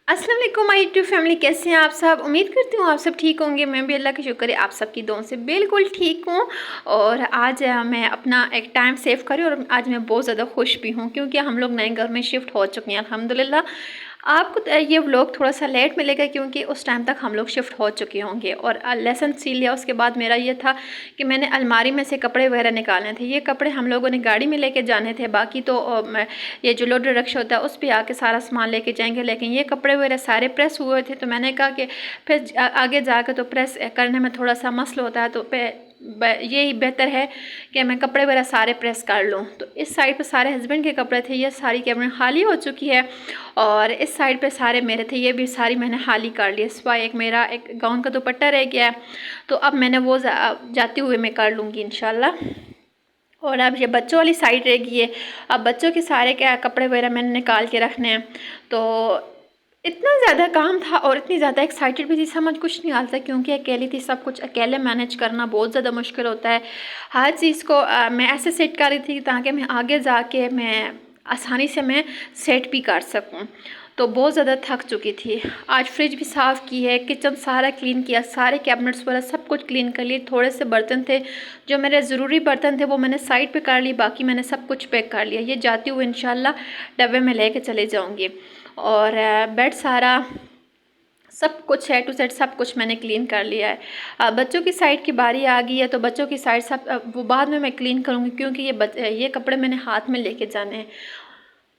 अस्सलाम वालेकुम my YouTube family, कैसे हैं आप सब। उम्मीद करती हूँ आप सब ठीक होंगे। मैं भी अल्लाह का शुक्र है आप सबकी दुआओं से बिल्कुल ठीक हूँ। और आज मैं अपना एक टाइम सेव करी और आज मैं बहुत ज़्यादा खुश भी हूँ क्योंकि हम लोग नए घर में शिफ्ट हो चुके हैं अल्हम्दुलिल्लाह। आपको ये व्लॉग थोड़ा सा लेट मिलेगा क्योंकि उस टाइम तक हम लोग शिफ्ट हो चुके होंगे। और लेसन सील लिया उसके बाद मेरा ये था कि मैंने अलमारी में से कपड़े वगैरह निकालने थे। ये कपड़े हम लोगों ने गाड़ी में लेके जाने थे, बाकी तो ये जो लोडर रक्शा होता है उस पर आके सारा सामान लेके जाएंगे, लेकिन ये कपड़े वगैरह सारे प्रेस हुए थे। तो मैंने कहा कि फिर आगे जाकर तो प्रेस करने में थोड़ा सा मसला होता है, तो यही बेहतर है कि मैं कपड़े वगैरह सारे प्रेस कर लूँ। तो इस साइड पे सारे हस्बैंड के कपड़े थे, ये सारी कैबिनेट खाली हो चुकी है। और इस साइड पे सारे मेरे थे, ये भी सारी मैंने खाली कर ली। सिवाय एक मेरा एक गाउन का दुपट्टा रह गया है, तो अब मैंने वो जाते हुए मैं कर लूँगी इंशाल्लाह। और अब ये बच्चों वाली साइड रह गई है। अब बच्चों के सारे क्या कपड़े वगैरह मैंने निकाल के रखने हैं। तो इतना ज़्यादा काम था और इतनी ज़्यादा एक्साइटेड भी थी, समझ कुछ नहीं आता क्योंकि अकेली थी। सब कुछ अकेले मैनेज करना बहुत ज़्यादा मुश्किल होता है। हर चीज़ को मैं ऐसे सेट कर रही थी ताकि मैं आगे जाके मैं आसानी से मैं सेट भी कर सकूं। तो बहुत ज़्यादा थक चुकी थी। आज फ्रिज भी साफ़ की है, किचन सारा क्लीन किया, सारे कैबिनेट्स वगैरह सब कुछ क्लीन कर लिए। थोड़े से बर्तन थे जो मेरे ज़रूरी बर्तन थे वो मैंने साइड पे कर ली, बाकी मैंने सब कुछ पैक कर लिया। ये जाती हुई इंशाल्लाह डब्बे में लेके चले जाऊँगी। और बेड सारा सब कुछ है टू सेट सब कुछ मैंने क्लीन कर लिया है। अब बच्चों की साइड की बारी आ गई है, तो बच्चों की साइड सब वो बाद में मैं क्लीन करूँगी क्योंकि ये कपड़े मैंने हाथ में लेके जाने हैं।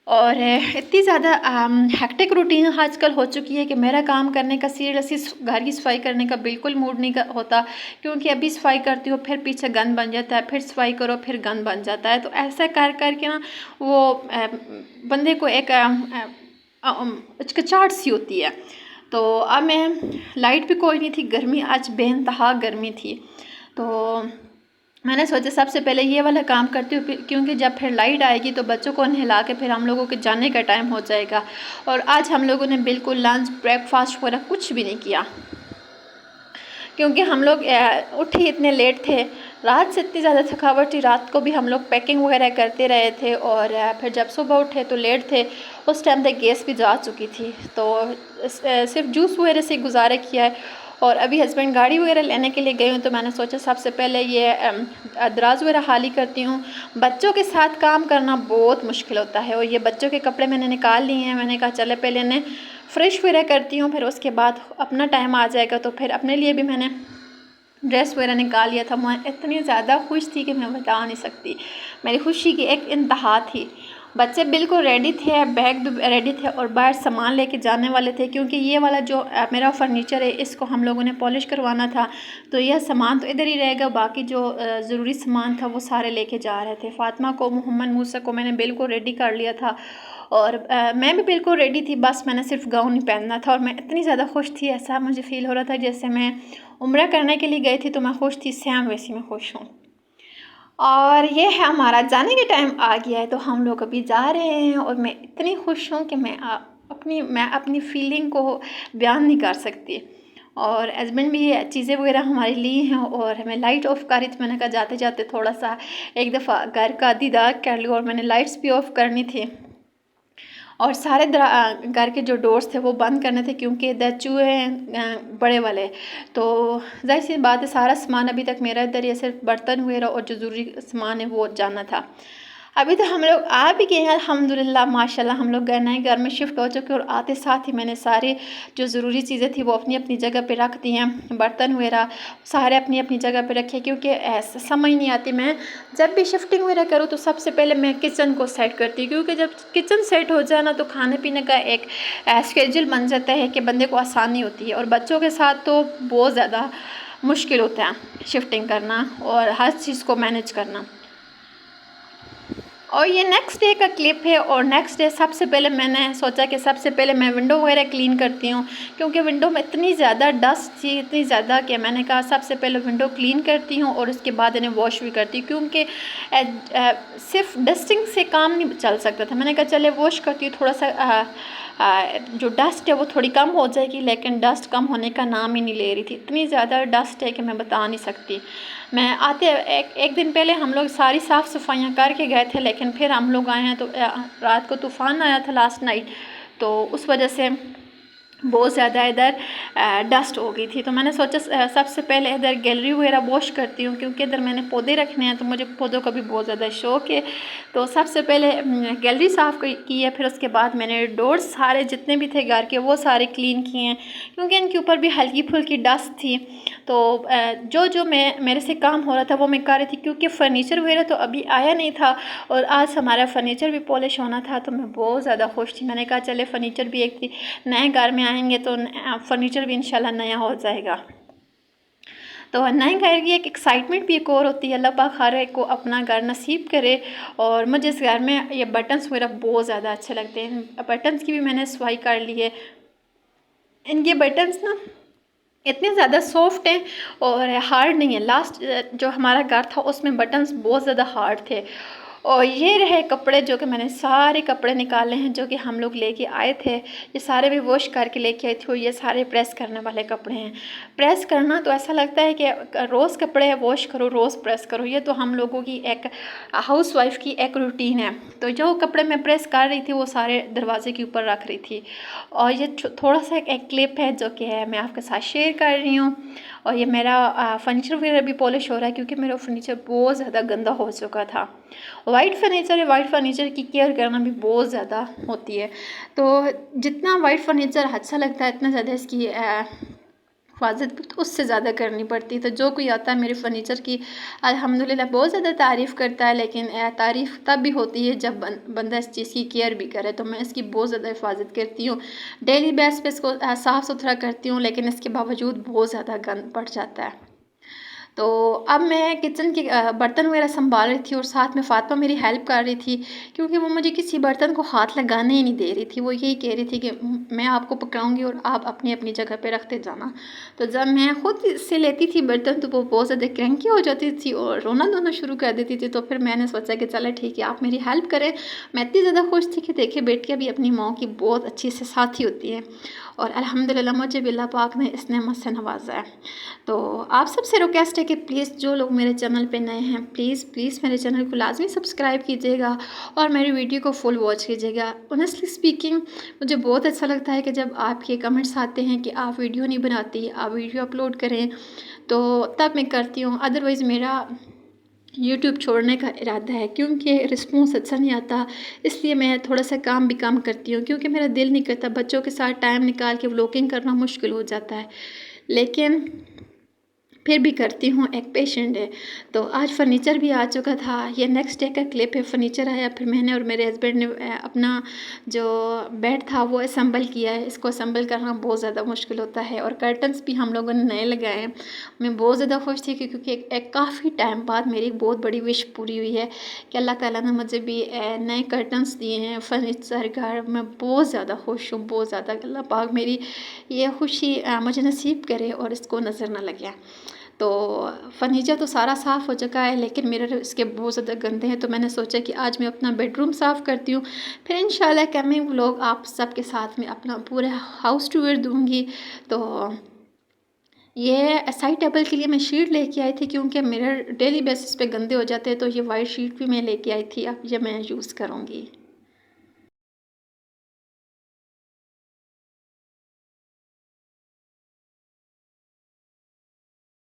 और इतनी ज़्यादा हेक्टिक रूटीन आजकल हो चुकी है कि मेरा काम करने का सीरियसली घर की सफाई करने का बिल्कुल मूड नहीं होता क्योंकि अभी सफाई करती हो फिर पीछे गंद बन जाता है, फिर सफाई करो फिर गंद बन जाता है। तो ऐसा कर करके ना वो बंदे को एक हिचकिचाहट सी होती है। तो अब मैं लाइट भी कोई नहीं थी, गर्मी आज बेइंतहा गर्मी थी। तो मैंने सोचा सबसे पहले ये वाला काम करती हूँ क्योंकि जब फिर लाइट आएगी तो बच्चों को नहला के फिर हम लोगों के जाने का टाइम हो जाएगा। और आज हम लोगों ने बिल्कुल लंच ब्रेकफास्ट वगैरह कुछ भी नहीं किया क्योंकि हम लोग उठे इतने लेट थे। रात से इतनी ज़्यादा थकावट थी, रात को भी हम लोग पैकिंग वगैरह करते रहे थे। और फिर जब सुबह उठे तो लेट थे, उस टाइम तक गैस भी जा चुकी थी। तो सिर्फ जूस वगैरह से गुजारा किया है। और अभी हस्बैंड गाड़ी वगैरह लेने के लिए गए हूँ, तो मैंने सोचा सबसे पहले ये दराज वगैरह खाली करती हूँ। बच्चों के साथ काम करना बहुत मुश्किल होता है। और ये बच्चों के कपड़े मैंने निकाल लिए हैं, मैंने कहा चले पहले इन्हें फ्रेश वगैरह करती हूँ, फिर उसके बाद अपना टाइम आ जाएगा। तो फिर अपने लिए भी मैंने ड्रेस वगैरह निकाल लिया था। मैं इतनी ज़्यादा खुश थी कि मैं बता नहीं सकती। मेरी खुशी की एक इंतहा थी। बच्चे बिल्कुल रेडी थे, बैग भी रेडी थे और बाहर सामान लेके जाने वाले थे क्योंकि ये वाला जो मेरा फर्नीचर है इसको हम लोगों ने पॉलिश करवाना था। तो यह सामान तो इधर ही रहेगा, बाकी जो ज़रूरी सामान था वो सारे लेके जा रहे थे। फ़ातिमा को, मोहम्मद मूसा को मैंने बिल्कुल रेडी कर लिया था और मैं भी बिल्कुल रेडी थी, बस मैंने सिर्फ गाउन ही पहनना था। और मैं इतनी ज़्यादा खुश थी, ऐसा मुझे फ़ील हो रहा था जैसे मैं उम्रा करने के लिए गई थी तो मैं खुश थी, सेम वैसी मैं खुश हूँ। और ये है हमारा जाने के टाइम आ गया है, तो हम लोग अभी जा रहे हैं। और मैं इतनी खुश हूँ कि मैं अपनी फीलिंग को बयान नहीं कर सकती। और हस्बैंड भी ये चीज़ें वगैरह हमारे लिए हैं और हमें लाइट ऑफ करी, तो मैंने कहा जाते जाते थोड़ा सा एक दफ़ा घर का दीदार कर लिया। और मैंने लाइट्स भी ऑफ करनी थी और सारे घर के जो डोर्स थे वो बंद करने थे क्योंकि इधर चूहे हैं बड़े वाले। तो जाहिर सी बात है सारा सामान अभी तक मेरा इधर, ये सिर्फ बर्तन वगैरह और जो ज़रूरी सामान है वो जाना था। अभी तो हम लोग आ भी गए हैं अल्हम्दुलिल्लाह माशाल्लाह। हम लोग नए घर में शिफ्ट हो चुके हैं और आते साथ ही मैंने सारी जो ज़रूरी चीज़ें थी वो अपनी अपनी जगह पे रख दी हैं। बर्तन वगैरह सारे अपनी अपनी जगह पे रखे क्योंकि ऐसा समझ नहीं आती। मैं जब भी शिफ्टिंग वगैरह करूँ तो सबसे पहले मैं किचन को सेट करती हूँ क्योंकि जब किचन सेट हो जाए ना तो खाने पीने का एक स्केड्यूल बन जाता है कि बंदे को आसानी होती है। और बच्चों के साथ तो बहुत ज़्यादा मुश्किल होता है शिफ्टिंग करना और हर चीज़ को मैनेज करना। और ये नेक्स्ट डे का क्लिप है। और नेक्स्ट डे सबसे पहले मैंने सोचा कि सबसे पहले मैं विंडो वगैरह क्लीन करती हूँ क्योंकि विंडो में इतनी ज़्यादा डस्ट थी, इतनी ज़्यादा कि मैंने कहा सबसे पहले विंडो क्लीन करती हूँ और उसके बाद इन्हें वॉश भी करती हूँ क्योंकि सिर्फ डस्टिंग से काम नहीं चल सकता था। मैंने कहा चले वॉश करती हूँ, थोड़ा सा जो डस्ट है वो थोड़ी कम हो जाएगी, लेकिन डस्ट कम होने का नाम ही नहीं ले रही थी। इतनी ज़्यादा डस्ट है कि मैं बता नहीं सकती। मैं आते एक दिन पहले हम लोग सारी साफ़ सफाइयाँ करके गए थे, लेकिन फिर हम लोग आए हैं तो रात को तूफ़ान आया था लास्ट नाइट, तो उस वजह से बहुत ज़्यादा इधर डस्ट हो गई थी। तो मैंने सोचा सबसे पहले इधर गैलरी वगैरह वॉश करती हूँ, क्योंकि इधर मैंने पौधे रखने हैं तो मुझे पौधों का भी बहुत ज़्यादा शौक़ है। तो सबसे पहले गैलरी साफ़ की है, फिर उसके बाद मैंने डोर्स सारे जितने भी थे घर के वो सारे क्लीन किए हैं, क्योंकि इनके ऊपर भी हल्की फुल्की डस्ट थी। तो जो जो मेरे से काम हो रहा था वो मैं कर रही थी, क्योंकि फ़र्नीचर वगैरह तो अभी आया नहीं था और आज हमारा फ़र्नीचर भी पॉलिश होना था। तो मैं बहुत ज़्यादा खुश थी। मैंने कहा चले फ़र्नीचर भी एक नए घर में आएंगे तो फ़र्नीचर भी इंशाल्लाह नया हो जाएगा। तो नए घर की एक एक्साइटमेंट भी एक और होती है। अल्लाह पाक हर एक को अपना घर नसीब करे। और मुझे इस घर में ये बटन्स वगैरह बहुत ज़्यादा अच्छे लगते हैं। बटन्स की भी मैंने सफाई कर ली है। इनके बटन्स ना इतने ज़्यादा सॉफ्ट हैं और हार्ड नहीं है। लास्ट जो हमारा घर था उसमें बटन्स बहुत ज़्यादा हार्ड थे। और ये रहे कपड़े, जो कि मैंने सारे कपड़े निकाले हैं जो कि हम लोग लेके आए थे। ये सारे भी वॉश करके लेके आई थी और ये सारे प्रेस करने वाले कपड़े हैं। प्रेस करना तो ऐसा लगता है कि रोज़ कपड़े वॉश करो, रोज़ प्रेस करो। ये तो हम लोगों की एक हाउसवाइफ की एक रूटीन है। तो जो कपड़े मैं प्रेस कर रही थी वो सारे दरवाजे के ऊपर रख रही थी। और ये थोड़ा सा एक क्लिप है जो कि है मैं आपके साथ शेयर कर रही हूँ। और ये मेरा फर्नीचर वगैरह भी पॉलिश हो रहा है, क्योंकि मेरा फर्नीचर बहुत ज़्यादा गंदा हो चुका था। वाइट फर्नीचर है, वाइट फर्नीचर की केयर करना भी बहुत ज़्यादा होती है। तो जितना वाइट फर्नीचर अच्छा लगता है इतना ज़्यादा इसकी हिफाजत भी तो उससे ज़्यादा करनी पड़ती है। तो जो कोई आता है मेरे फर्नीचर की अल्हम्दुलिल्लाह बहुत ज़्यादा तारीफ़ करता है, लेकिन तारीफ़ तब भी होती है जब बंदा इस चीज़ की केयर भी करे। तो मैं इसकी बहुत ज़्यादा हिफाजत करती हूँ, डेली बेस पे इसको साफ़ सुथरा करती हूँ, लेकिन इसके बावजूद बहुत ज़्यादा गंद पड़ जाता है। तो अब मैं किचन के बर्तन वगैरह संभाल रही थी और साथ में फ़ातिमा मेरी हेल्प कर रही थी, क्योंकि वो मुझे किसी बर्तन को हाथ लगाने ही नहीं दे रही थी। वो यही कह रही थी कि मैं आपको पकड़ाऊँगी और आप अपनी अपनी जगह पे रखते जाना। तो जब मैं खुद से लेती थी बर्तन तो वो बहुत ज़्यादा क्रैंकी हो जाती थी और रोना धोना शुरू कर देती थी। तो फिर मैंने सोचा कि चलो ठीक है, आप मेरी हेल्प करें। मैं इतनी ज़्यादा खुश थी कि देखिए बेटियाँ भी अपनी माँ की बहुत अच्छी से साथी होती हैं। और अल्हम्दुलिल्लाह मुझे भी अल्लाह पाक ने इस नेमत से नवाजा है। तो आप सबसे रिक्वेस्ट है कि प्लीज़ जो लोग मेरे चैनल पे नए हैं प्लीज़ मेरे चैनल को लाजमी सब्सक्राइब कीजिएगा और मेरी वीडियो को फुल वॉच कीजिएगा। ऑनेस्टली स्पीकिंग मुझे बहुत अच्छा लगता है कि जब आपके कमेंट्स आते हैं कि आप वीडियो नहीं बनाती, आप वीडियो अपलोड करें, तो तब मैं करती हूँ। अदरवाइज़ मेरा यूट्यूब छोड़ने का इरादा है, क्योंकि रिस्पॉन्स अच्छा नहीं आता। इसलिए मैं थोड़ा सा काम भी कम करती हूँ, क्योंकि मेरा दिल नहीं करता। बच्चों के साथ टाइम निकाल के व्लॉगिंग करना मुश्किल हो जाता है, लेकिन फिर भी करती हूँ, एक पेशेंट है। तो आज फर्नीचर भी आ चुका था। ये नेक्स्ट डे का क्लिप है। फर्नीचर आया, फिर मैंने और मेरे हस्बैंड ने अपना जो बेड था वो असम्बल किया है। इसको असम्बल करना बहुत ज़्यादा मुश्किल होता है। और कर्टन्स भी हम लोगों ने नए लगाए हैं। मैं बहुत ज़्यादा खुश थी, क्योंकि एक काफ़ी टाइम बाद मेरी एक बहुत बड़ी विश पूरी हुई है कि अल्लाह ताला ने मुझे भी नए कर्टन्स दिए हैं फर्नीचर घर। मैं बहुत ज़्यादा खुश हूँ, बहुत ज़्यादा। अल्लाह पाक मेरी ये खुशी मुझे नसीब करे और इसको नज़र ना लगे। तो फर्नीचर तो सारा साफ़ हो चुका है, लेकिन मिरर इसके बहुत ज़्यादा गंदे हैं। तो मैंने सोचा कि आज मैं अपना बेडरूम साफ़ करती हूँ, फिर इंशाल्लाह कमिंग व्लॉग आप सबके साथ में अपना पूरा हाउस टूर दूँगी। तो ये साइड टेबल के लिए मैं शीट लेके आई थी, क्योंकि मिरर डेली बेसिस पे गंदे हो जाते हैं। तो ये वाइट शीट भी मैं लेके आई थी, अब ये मैं यूज़ करूँगी।